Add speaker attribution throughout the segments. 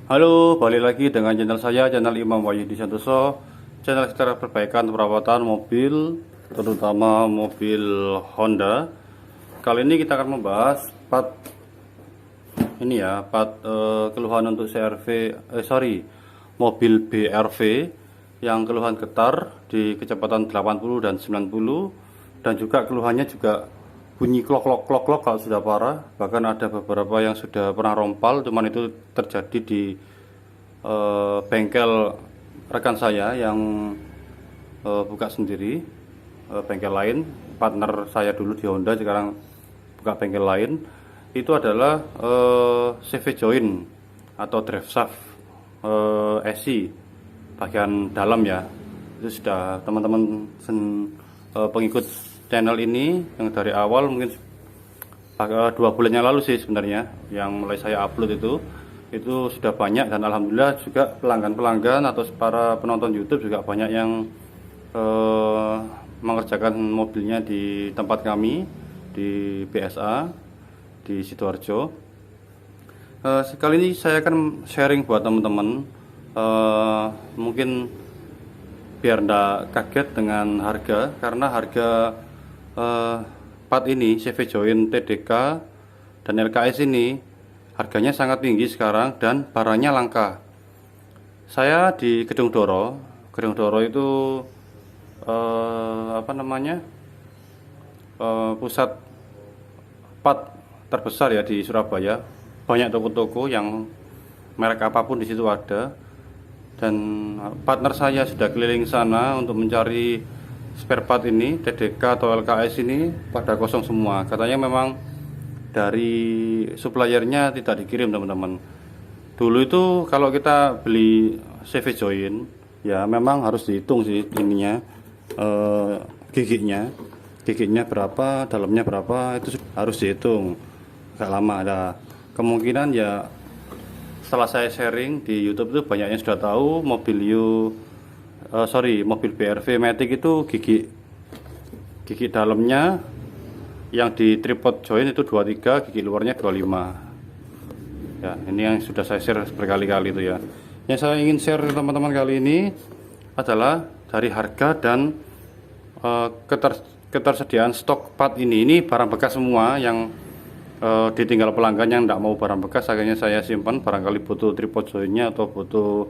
Speaker 1: Halo, balik lagi dengan channel saya, channel Imam Wahyudi Santoso. Channel secara perbaikan perawatan mobil, terutama mobil Honda. Kali ini kita akan membahas part ini ya, keluhan untuk mobil BRV yang keluhan getar di kecepatan 80 dan 90, dan juga keluhannya juga bunyi klok kalau sudah parah. Bahkan ada beberapa yang sudah pernah rompal, cuman itu terjadi di bengkel rekan saya yang buka sendiri, bengkel lain, partner saya dulu di Honda, sekarang buka bengkel lain. Itu adalah CV joint atau drive shaft SI bagian dalam ya. Itu sudah teman-teman pengikut channel ini yang dari awal, mungkin 2 bulan yang lalu sih sebenarnya, yang mulai saya upload itu sudah banyak, dan alhamdulillah juga pelanggan-pelanggan atau para penonton YouTube juga banyak yang mengerjakan mobilnya di tempat kami di BSA di Sidoarjo. Sekali ini saya akan sharing buat teman-teman, mungkin biar ndak kaget dengan harga, karena harga part ini CV joint TDK dan LKS ini harganya sangat tinggi sekarang dan barangnya langka. Saya di Gedung Doro itu pusat part terbesar ya di Surabaya. Banyak toko-toko yang merek apapun di situ ada, dan partner saya sudah keliling sana untuk mencari spare part ini, TDK atau LKS ini, pada kosong semua. Katanya memang dari suppliernya tidak dikirim, teman-teman. Dulu itu kalau kita beli CV joint ya memang harus dihitung sih ininya, giginya berapa, dalamnya berapa, itu harus dihitung. Agak lama ada kemungkinan ya. Setelah saya sharing di YouTube itu banyak yang sudah tahu mobil BRV Matic itu gigi dalamnya yang di tripod joint itu 23, gigi luarnya 25. Ya, ini yang sudah saya share berkali-kali itu ya. Yang saya ingin share teman-teman kali ini adalah dari harga dan ketersediaan stok part ini. Ini barang bekas semua yang ditinggal pelanggan yang tidak mau barang bekas, akhirnya saya simpan. Barangkali butuh tripod jointnya atau butuh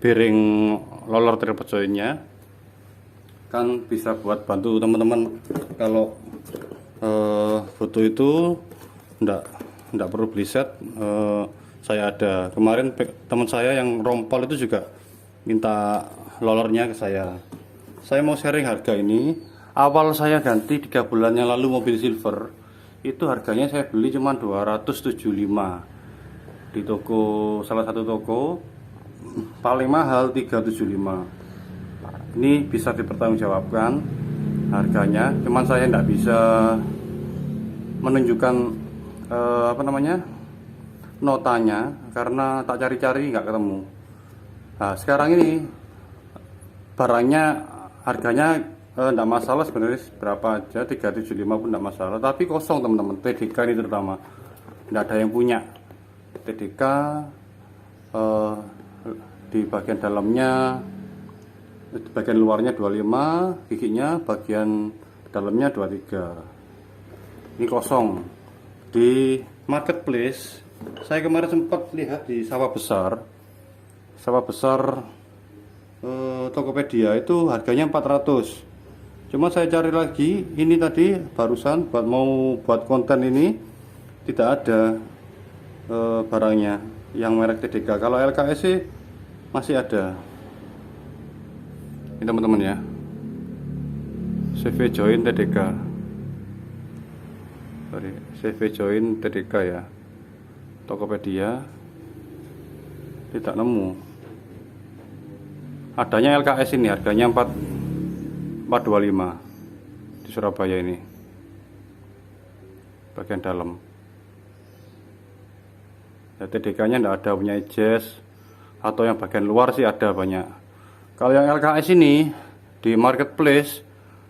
Speaker 1: bearing roller tripod jointnya, kan bisa buat bantu teman-teman kalau butuh itu. Ndak perlu beli set. Saya ada kemarin teman saya yang rompal itu juga minta rollernya ke saya. Saya mau sharing harga ini. Awal saya ganti 3 bulan yang lalu mobil silver, itu harganya saya beli cuma 275 di salah satu toko, paling mahal 375. Ini bisa dipertanggungjawabkan harganya, cuman saya tidak bisa menunjukkan notanya karena tak cari-cari nggak ketemu. Nah, sekarang ini barangnya harganya tidak masalah sebenarnya, berapa aja 375 pun tidak masalah, tapi kosong teman-teman. TDK ini terutama tidak ada yang punya. TDK di bagian dalamnya, bagian luarnya 25, giginya bagian dalamnya 23. Ini kosong. Di marketplace saya kemarin sempat lihat di sawah besar Tokopedia itu harganya 400. Cuma saya cari lagi ini tadi barusan buat konten ini, tidak ada barangnya yang merek TDK. Kalau LKS sih masih ada. Ini teman-teman ya, CV joint TDK. CV joint TDK ya, Tokopedia tidak nemu. Adanya LKS ini harganya 425 di Surabaya ini, bagian dalam. Ya, TDK-nya tidak ada, punya jazz atau yang bagian luar sih ada banyak. Kalau yang LKS ini di marketplace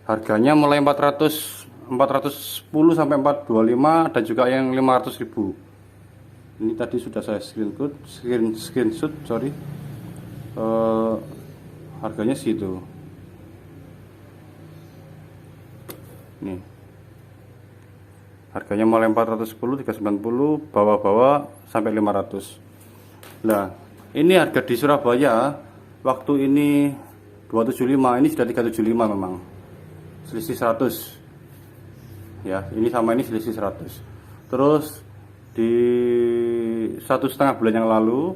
Speaker 1: harganya mulai 410 sampai 425, dan juga yang 500.000. Ini tadi sudah saya screenshot, sorry. Harganya segitu. Nih. Harganya mulai 410, 390, bawah-bawah sampai 500. Nah, ini harga di Surabaya waktu ini 275, ini sudah 375 memang. Selisih 100. Ya, ini sama ini selisih 100. Terus di 1,5 bulan yang lalu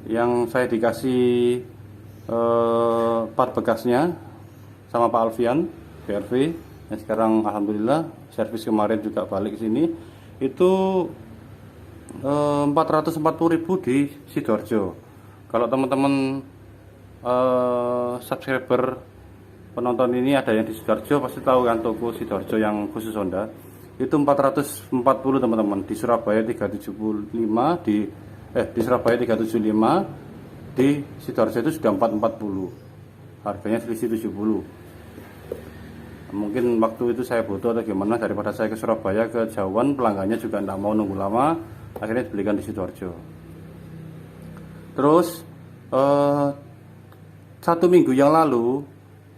Speaker 1: yang saya dikasih part bekasnya sama Pak Alfian BRV yang sekarang alhamdulillah servis kemarin juga balik ke sini, itu 440.000 di Sidoarjo. Kalau teman-teman subscriber penonton ini ada yang di Sidoarjo pasti tahu kan, toko Sidoarjo yang khusus Honda itu 440 teman-teman. Di Surabaya 375, di Surabaya 375, di Sidoarjo itu sudah 440. Harganya selisih 70. Mungkin waktu itu saya butuh atau gimana, daripada saya ke Surabaya kejauhan, pelanggannya juga tidak mau nunggu lama, akhirnya dibelikan di Sidoarjo. Terus 1 minggu yang lalu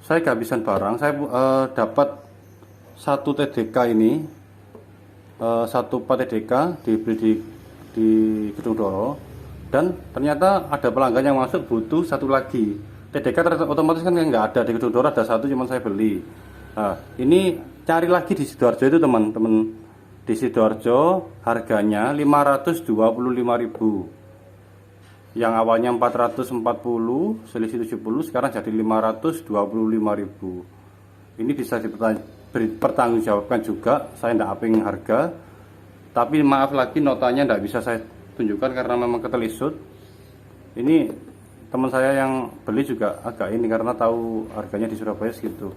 Speaker 1: saya kehabisan barang. Saya dapat satu TDK ini, satu part TDK dibeli di Gedung Doro, dan ternyata ada pelanggan yang masuk butuh satu lagi TDK. Otomatis kan nggak ada di Gedung Doro, ada satu cuman saya beli. Nah, ini cari lagi di Sidoarjo itu teman-teman. Di Sidoarjo harganya 525.000. Yang awalnya 440 selisih 70, sekarang jadi 525.000. Ini bisa dipertanggungjawabkan juga, saya tidak upping harga. Tapi maaf lagi, notanya tidak bisa saya tunjukkan karena memang ketelisut. Ini teman saya yang beli juga agak ini karena tahu harganya di Surabaya segitu.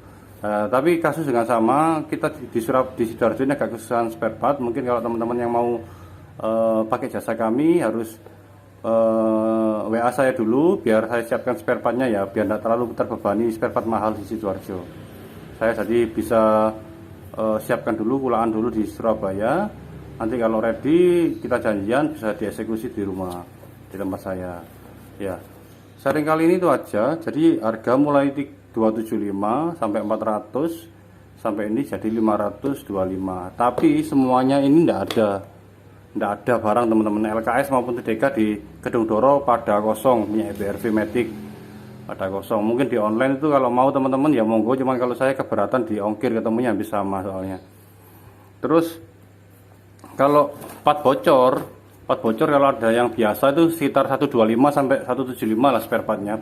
Speaker 1: Tapi kasus dengan sama, kita di Sidoarjo ini agak kesusahan spare part. Mungkin kalau teman-teman yang mau pakai jasa kami harus WA saya dulu biar saya siapkan spare partnya ya, biar tidak terlalu terbebani spare part mahal di Sidoarjo. Saya jadi bisa siapkan dulu, kulaan dulu di Surabaya. Nanti kalau ready kita janjian bisa dieksekusi di rumah, di tempat saya. Ya, sharing kali ini itu aja. Jadi harga mulai 275 sampai 400, sampai ini jadi 525. Tapi semuanya ini tidak ada barang teman-teman. LKS maupun TDK di Gedung Doro pada kosong, punya BRV Matic pada kosong. Mungkin di online itu kalau mau teman-teman ya monggo, cuman kalau saya keberatan di ongkir ketemunya habis sama soalnya. Terus kalau part bocor kalau ada yang biasa itu sekitar 125 sampai 175 lah spare partnya.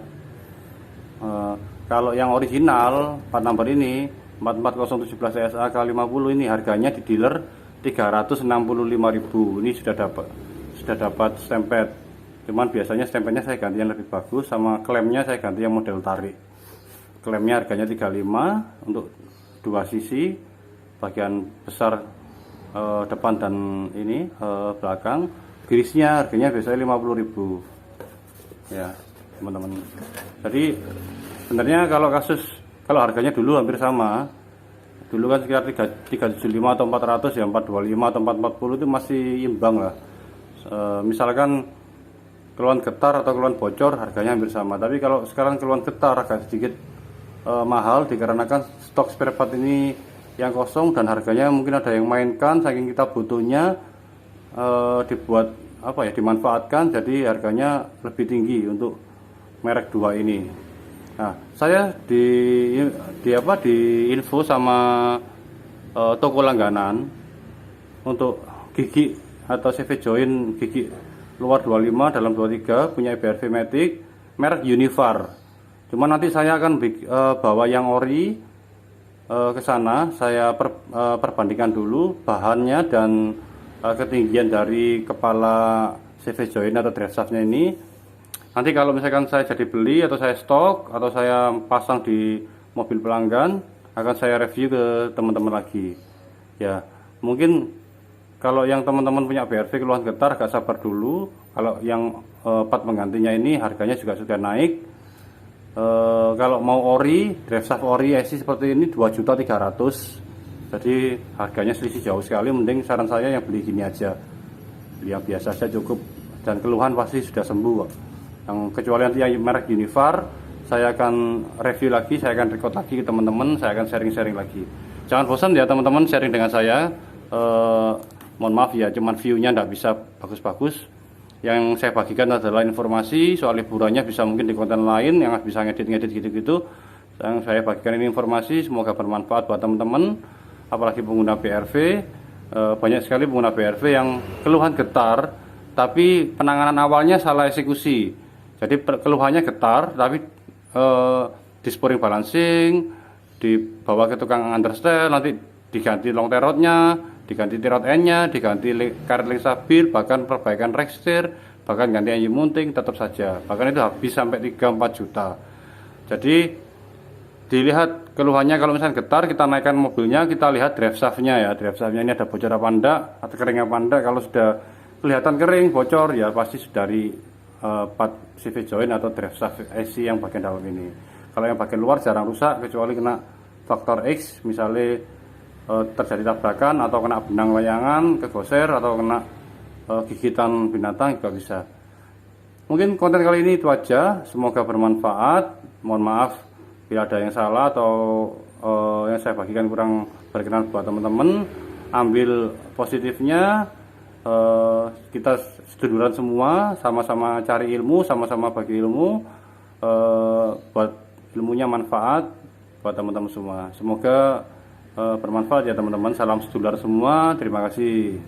Speaker 1: Kalau yang original part number ini 44017 SA K50 ini harganya di dealer 365.000. Ini sudah dapat stempet. Cuman biasanya stempetnya saya ganti yang lebih bagus, sama klemnya saya ganti yang model tarik. Klemnya harganya 35 untuk 2 sisi, bagian besar depan dan ini belakang. Grisnya harganya biasanya 50.000. Ya, teman-teman. Jadi sebenarnya kalau harganya dulu hampir sama. Dulu kan sekitar 375 atau 400 ya, 425 atau 440 itu masih imbang lah. Misalkan keluhan getar atau keluhan bocor harganya hampir sama. Tapi kalau sekarang keluhan getar agak sedikit mahal dikarenakan stok spare part ini yang kosong dan harganya mungkin ada yang mainkan saking kita butuhnya, dibuat dimanfaatkan, jadi harganya lebih tinggi untuk merek 2 ini. Nah, saya di info sama toko langganan untuk gigi atau CV join gigi luar 25 dalam 23 punya BRV Matic merek Univar. Cuma nanti saya akan bawa yang ori ke sana, saya perbandingkan dulu bahannya dan ketinggian dari kepala CV join atau drive shaftnya ini. Nanti kalau misalkan saya jadi beli atau saya stok atau saya pasang di mobil pelanggan, akan saya review ke teman-teman lagi. Ya, mungkin kalau yang teman-teman punya BRV keluhan getar agak sabar dulu. Kalau yang part penggantinya ini harganya juga sudah naik. Kalau mau ori, drive shaft ori IC seperti ini 2.300.000. Jadi harganya selisih jauh sekali. Mending saran saya yang beli gini aja. yang biasa saja cukup, dan keluhan pasti sudah sembuh kok. Yang kecuali nanti yang merek Univar, saya akan review lagi, saya akan record lagi ke teman-teman, saya akan sharing-sharing lagi. Jangan bosan ya teman-teman sharing dengan saya. Mohon maaf ya, cuman view-nya nggak bisa bagus-bagus. Yang saya bagikan adalah informasi soal liburannya, bisa mungkin di konten lain yang bisa ngedit-ngedit gitu-gitu. Yang saya bagikan ini informasi, semoga bermanfaat buat teman-teman, apalagi pengguna BRV. Banyak sekali pengguna BRV yang keluhan getar, tapi penanganan awalnya salah eksekusi. Jadi keluhannya getar, tapi di sporing balancing, dibawa ke tukang understel, nanti diganti long terotnya, diganti tirot N-nya, diganti karet link stabil, bahkan perbaikan rekstir, bahkan ganti engine mounting, tetap saja. Bahkan itu habis sampai 3-4 juta. Jadi dilihat keluhannya, kalau misalnya getar, kita naikkan mobilnya, kita lihat drive shaft-nya ya. Drive shaft-nya ini ada bocor apa enggak, atau kering apa enggak. Kalau sudah kelihatan kering, bocor, ya pasti dari part CV joint atau drive shaft IC yang bagian dalam ini. Kalau yang bagian luar jarang rusak, kecuali kena faktor X, misalnya terjadi tabrakan atau kena benang layangan kegoser atau kena gigitan binatang juga bisa. Mungkin konten kali ini itu aja, semoga bermanfaat. Mohon maaf bila ada yang salah atau yang saya bagikan kurang berkenan buat teman-teman. Ambil positifnya, kita seduluran semua, sama-sama cari ilmu, sama-sama bagi ilmu, buat ilmunya manfaat buat teman-teman semua. Semoga bermanfaat ya teman-teman. Salam sedulur semua, terima kasih.